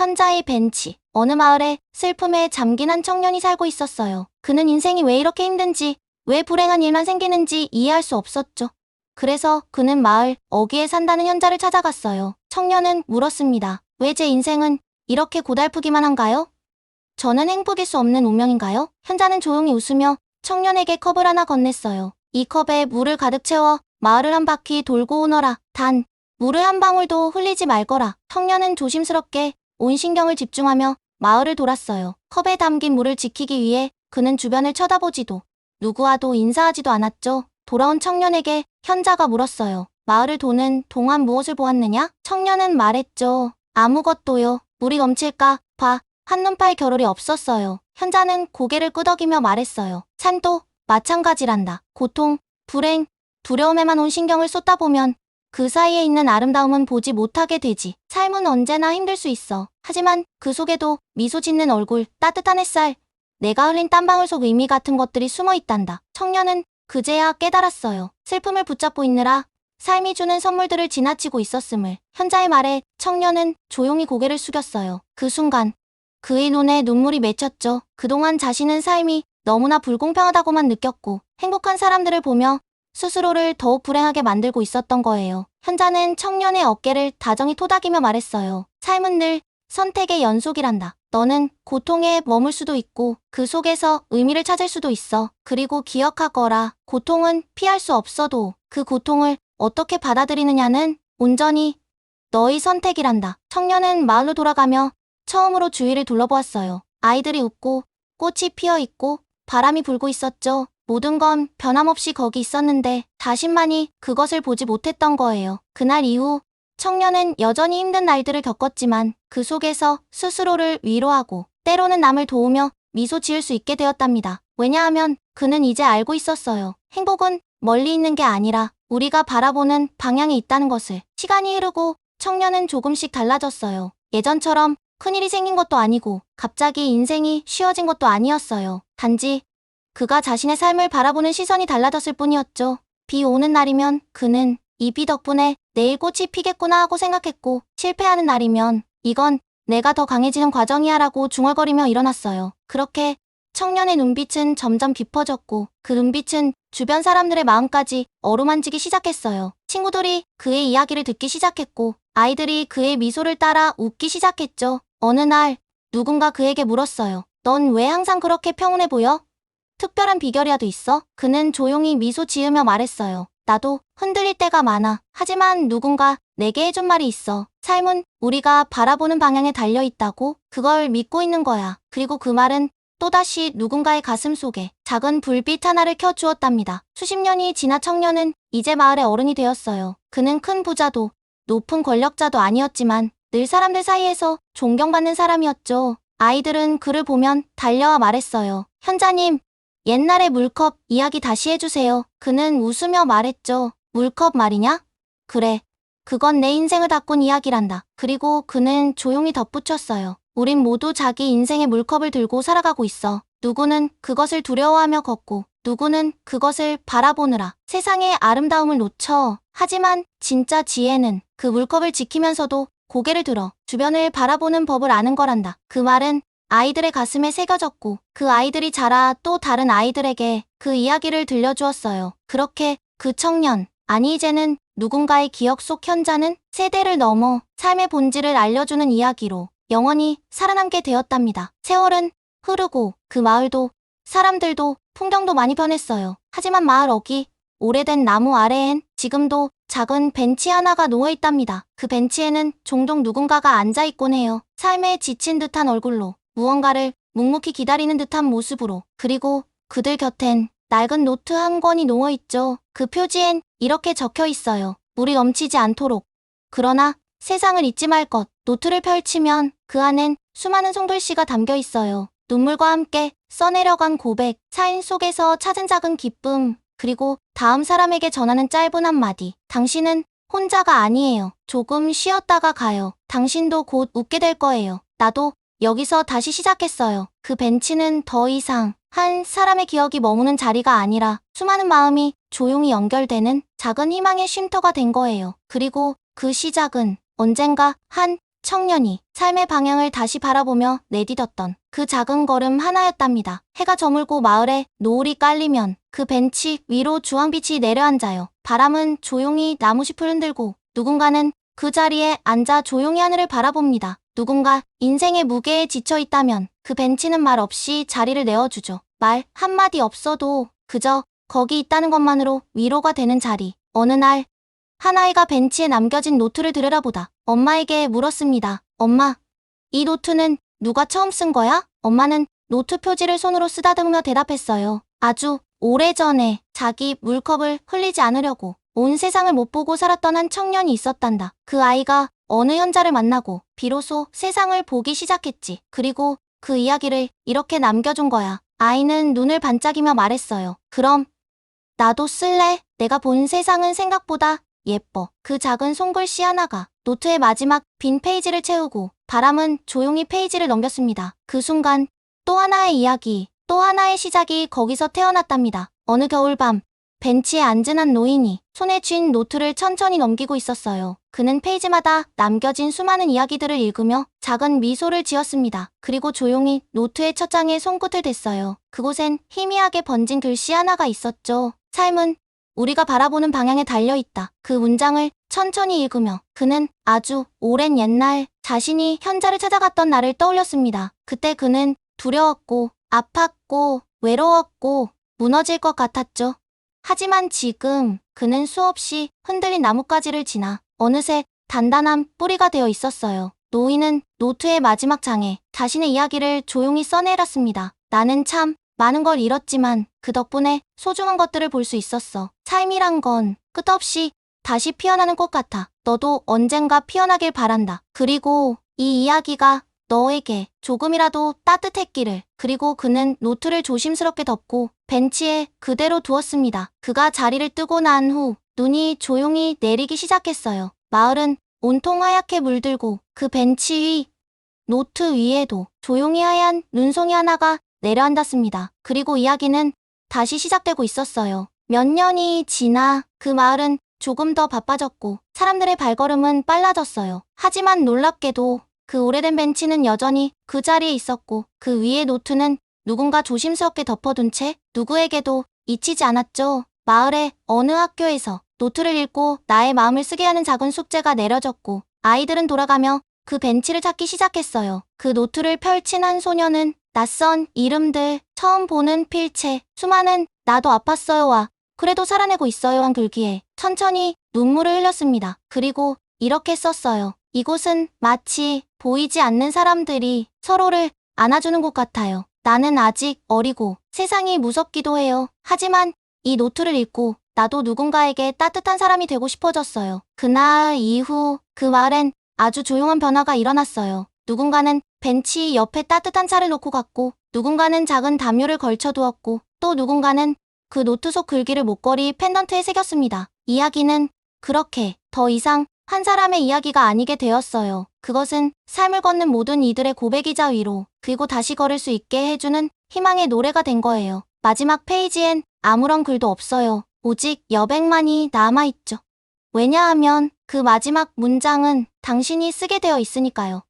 현자의 벤치. 어느 마을에 슬픔에 잠긴 한 청년이 살고 있었어요. 그는 인생이 왜 이렇게 힘든지, 왜 불행한 일만 생기는지 이해할 수 없었죠. 그래서 그는 마을 어귀에 산다는 현자를 찾아갔어요. 청년은 물었습니다. 왜 제 인생은 이렇게 고달프기만 한가요? 저는 행복일 수 없는 운명인가요? 현자는 조용히 웃으며 청년에게 컵을 하나 건넸어요. 이 컵에 물을 가득 채워 마을을 한 바퀴 돌고 오너라. 단, 물을 한 방울도 흘리지 말거라. 청년은 조심스럽게 온 신경을 집중하며 마을을 돌았어요. 컵에 담긴 물을 지키기 위해 그는 주변을 쳐다보지도 누구와도 인사하지도 않았죠. 돌아온 청년에게 현자가 물었어요. 마을을 도는 동안 무엇을 보았느냐? 청년은 말했죠. 아무것도요. 물이 넘칠까 봐 한눈팔 겨를이 없었어요. 현자는 고개를 끄덕이며 말했어요. 산도 마찬가지란다. 고통, 불행, 두려움에만 온 신경을 쏟다 보면 그 사이에 있는 아름다움은 보지 못하게 되지. 삶은 언제나 힘들 수 있어. 하지만 그 속에도 미소 짓는 얼굴, 따뜻한 햇살, 내가 흘린 땀방울 속 의미 같은 것들이 숨어 있단다. 청년은 그제야 깨달았어요. 슬픔을 붙잡고 있느라 삶이 주는 선물들을 지나치고 있었음을. 현자의 말에 청년은 조용히 고개를 숙였어요. 그 순간 그의 눈에 눈물이 맺혔죠. 그동안 자신은 삶이 너무나 불공평하다고만 느꼈고 행복한 사람들을 보며 스스로를 더욱 불행하게 만들고 있었던 거예요. 현자는 청년의 어깨를 다정히 토닥이며 말했어요. 삶은 늘 선택의 연속이란다. 너는 고통에 머물 수도 있고 그 속에서 의미를 찾을 수도 있어. 그리고 기억하거라. 고통은 피할 수 없어도 그 고통을 어떻게 받아들이느냐는 온전히 너의 선택이란다. 청년은 마을로 돌아가며 처음으로 주위를 둘러보았어요. 아이들이 웃고 꽃이 피어있고 바람이 불고 있었죠. 모든 건 변함없이 거기 있었는데 자신만이 그것을 보지 못했던 거예요. 그날 이후 청년은 여전히 힘든 날들을 겪었지만 그 속에서 스스로를 위로하고 때로는 남을 도우며 미소 지을 수 있게 되었답니다. 왜냐하면 그는 이제 알고 있었어요. 행복은 멀리 있는 게 아니라 우리가 바라보는 방향에 있다는 것을. 시간이 흐르고 청년은 조금씩 달라졌어요. 예전처럼 큰일이 생긴 것도 아니고 갑자기 인생이 쉬워진 것도 아니었어요. 단지 그가 자신의 삶을 바라보는 시선이 달라졌을 뿐이었죠. 비 오는 날이면 그는 이 비 덕분에 내일 꽃이 피겠구나 하고 생각했고 실패하는 날이면 이건 내가 더 강해지는 과정이야 라고 중얼거리며 일어났어요. 그렇게 청년의 눈빛은 점점 깊어졌고 그 눈빛은 주변 사람들의 마음까지 어루만지기 시작했어요. 친구들이 그의 이야기를 듣기 시작했고 아이들이 그의 미소를 따라 웃기 시작했죠. 어느 날 누군가 그에게 물었어요. 넌 왜 항상 그렇게 평온해 보여? 특별한 비결이라도 있어? 그는 조용히 미소 지으며 말했어요. 나도 흔들릴 때가 많아. 하지만 누군가 내게 해준 말이 있어. 삶은 우리가 바라보는 방향에 달려있다고. 그걸 믿고 있는 거야. 그리고 그 말은 또다시 누군가의 가슴 속에 작은 불빛 하나를 켜주었답니다. 수십 년이 지나 청년은 이제 마을의 어른이 되었어요. 그는 큰 부자도 높은 권력자도 아니었지만 늘 사람들 사이에서 존경받는 사람이었죠. 아이들은 그를 보면 달려와 말했어요. 현자님, 옛날의 물컵 이야기 다시 해주세요. 그는 웃으며 말했죠. 물컵 말이냐? 그래. 그건 내 인생을 바꾼 이야기란다. 그리고 그는 조용히 덧붙였어요. 우린 모두 자기 인생의 물컵을 들고 살아가고 있어. 누구는 그것을 두려워하며 걷고 누구는 그것을 바라보느라 세상의 아름다움을 놓쳐. 하지만 진짜 지혜는 그 물컵을 지키면서도 고개를 들어 주변을 바라보는 법을 아는 거란다. 그 말은 아이들의 가슴에 새겨졌고 그 아이들이 자라 또 다른 아이들에게 그 이야기를 들려주었어요. 그렇게 그 청년, 아니 이제는 누군가의 기억 속 현자는 세대를 넘어 삶의 본질을 알려주는 이야기로 영원히 살아남게 되었답니다. 세월은 흐르고 그 마을도 사람들도 풍경도 많이 변했어요. 하지만 마을 어귀 오래된 나무 아래엔 지금도 작은 벤치 하나가 누워있답니다. 그 벤치에는 종종 누군가가 앉아있곤 해요. 삶에 지친 듯한 얼굴로 무언가를 묵묵히 기다리는 듯한 모습으로. 그리고 그들 곁엔 낡은 노트 한 권이 놓여있죠. 그 표지엔 이렇게 적혀 있어요. 물이 넘치지 않도록. 그러나 세상을 잊지 말 것. 노트를 펼치면 그 안엔 수많은 손글씨가 담겨 있어요. 눈물과 함께 써내려간 고백, 사인 속에서 찾은 작은 기쁨, 그리고 다음 사람에게 전하는 짧은 한마디. 당신은 혼자가 아니에요. 조금 쉬었다가 가요. 당신도 곧 웃게 될 거예요. 나도 여기서 다시 시작했어요. 그 벤치는 더 이상 한 사람의 기억이 머무는 자리가 아니라 수많은 마음이 조용히 연결되는 작은 희망의 쉼터가 된 거예요. 그리고 그 시작은 언젠가 한 청년이 삶의 방향을 다시 바라보며 내딛었던 그 작은 걸음 하나였답니다. 해가 저물고 마을에 노을이 깔리면 그 벤치 위로 주황빛이 내려앉아요. 바람은 조용히 나무숲을 흔들고 누군가는 그 자리에 앉아 조용히 하늘을 바라봅니다. 누군가 인생의 무게에 지쳐 있다면 그 벤치는 말 없이 자리를 내어주죠. 말 한마디 없어도 그저 거기 있다는 것만으로 위로가 되는 자리. 어느 날 한 아이가 벤치에 남겨진 노트를 들여다보다 엄마에게 물었습니다. 엄마, 이 노트는 누가 처음 쓴 거야? 엄마는 노트 표지를 손으로 쓰다듬으며 대답했어요. 아주 오래전에 자기 물컵을 흘리지 않으려고 온 세상을 못 보고 살았던 한 청년이 있었단다. 그 아이가 어느 현자를 만나고 비로소 세상을 보기 시작했지. 그리고 그 이야기를 이렇게 남겨준 거야. 아이는 눈을 반짝이며 말했어요. 그럼 나도 쓸래? 내가 본 세상은 생각보다 예뻐. 그 작은 손글씨 하나가 노트의 마지막 빈 페이지를 채우고 바람은 조용히 페이지를 넘겼습니다. 그 순간 또 하나의 이야기, 또 하나의 시작이 거기서 태어났답니다. 어느 겨울밤 벤치에 앉은 한 노인이 손에 쥔 노트를 천천히 넘기고 있었어요. 그는 페이지마다 남겨진 수많은 이야기들을 읽으며 작은 미소를 지었습니다. 그리고 조용히 노트의 첫 장에 손끝을 댔어요. 그곳엔 희미하게 번진 글씨 하나가 있었죠. 삶은 우리가 바라보는 방향에 달려있다. 그 문장을 천천히 읽으며 그는 아주 오랜 옛날 자신이 현자를 찾아갔던 날을 떠올렸습니다. 그때 그는 두려웠고 아팠고 외로웠고 무너질 것 같았죠. 하지만 지금 그는 수없이 흔들린 나뭇가지를 지나 어느새 단단한 뿌리가 되어 있었어요. 노인은 노트의 마지막 장에 자신의 이야기를 조용히 써내렸습니다. 나는 참 많은 걸 잃었지만 그 덕분에 소중한 것들을 볼 수 있었어. 삶이란 건 끝없이 다시 피어나는 꽃 같아. 너도 언젠가 피어나길 바란다. 그리고 이 이야기가 너에게 조금이라도 따뜻했기를. 그리고 그는 노트를 조심스럽게 덮고 벤치에 그대로 두었습니다. 그가 자리를 뜨고 난 후 눈이 조용히 내리기 시작했어요. 마을은 온통 하얗게 물들고 그 벤치 위, 노트 위에도 조용히 하얀 눈송이 하나가 내려앉았습니다. 그리고 이야기는 다시 시작되고 있었어요. 몇 년이 지나 그 마을은 조금 더 바빠졌고 사람들의 발걸음은 빨라졌어요. 하지만 놀랍게도 그 오래된 벤치는 여전히 그 자리에 있었고 그 위의 노트는 누군가 조심스럽게 덮어둔 채 누구에게도 잊히지 않았죠. 마을의 어느 학교에서 노트를 읽고 나의 마음을 쓰게 하는 작은 숙제가 내려졌고 아이들은 돌아가며 그 벤치를 찾기 시작했어요. 그 노트를 펼친 한 소녀는 낯선 이름들, 처음 보는 필체, 수많은 나도 아팠어요와 그래도 살아내고 있어요 한 글귀에 천천히 눈물을 흘렸습니다. 그리고 이렇게 썼어요. 이곳은 마치 보이지 않는 사람들이 서로를 안아주는 곳 같아요. 나는 아직 어리고 세상이 무섭기도 해요. 하지만 이 노트를 읽고 나도 누군가에게 따뜻한 사람이 되고 싶어졌어요. 그날 이후 그 마을엔 아주 조용한 변화가 일어났어요. 누군가는 벤치 옆에 따뜻한 차를 놓고 갔고 누군가는 작은 담요를 걸쳐두었고 또 누군가는 그 노트 속 글귀를 목걸이 펜던트에 새겼습니다. 이야기는 그렇게 더 이상 한 사람의 이야기가 아니게 되었어요. 그것은 삶을 걷는 모든 이들의 고백이자 위로, 그리고 다시 걸을 수 있게 해주는 희망의 노래가 된 거예요. 마지막 페이지엔 아무런 글도 없어요. 오직 여백만이 남아있죠. 왜냐하면 그 마지막 문장은 당신이 쓰게 되어 있으니까요.